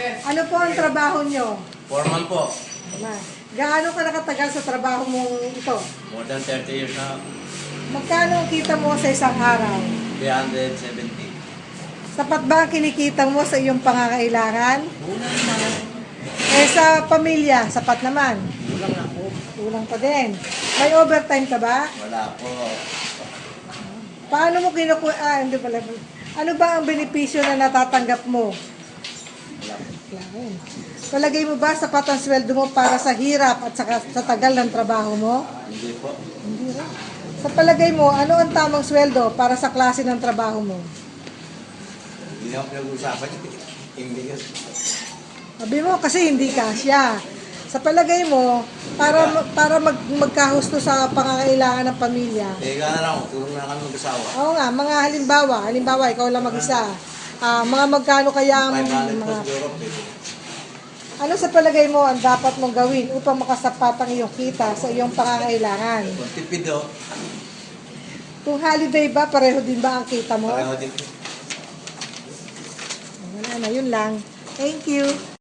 Ano po ang trabaho nyo? Foreman po. Gaano ka nakatagal sa trabaho mong ito? More than 30 years na. Magkano ang kita mo sa isang araw? 370. Sapat ba ang kinikita mo sa iyong pangangailangan? Kulang na. Eh sa pamilya, sapat naman. Kulang na po. Kulang pa din. May overtime ka ba? Wala po. Paano mo kinukuha? Hindi pala. Ano ba ang benepisyo na natatanggap mo? Wala po. Wala rin. Palagay mo ba sapat ang sweldo mo para sa hirap at sa tagal ng trabaho mo? Hindi po. Hindi rin. Sa palagay mo, ano ang tamang sweldo para sa klase ng trabaho mo? Hindi ako pinag-usapan. Hindi ka. Sabi mo, kasi hindi kasya. Sa palagay mo, para magkahusto sa pangangailangan ng pamilya. Teka na lang. Tulong na kami mag-asawa. Oo nga, mga halimbawa, ikaw lang mag-isa. Mga magkano kaya ang 500 po mga... siguro. Pwede. Ano sa palagay mo ang dapat mong gawin upang makasapat ang iyong kita sa iyong pangangailangan? Kung tipid o. Kung holiday ba, pareho din ba ang kita mo? Pareho din po. Wala na, yun lang. Thank you.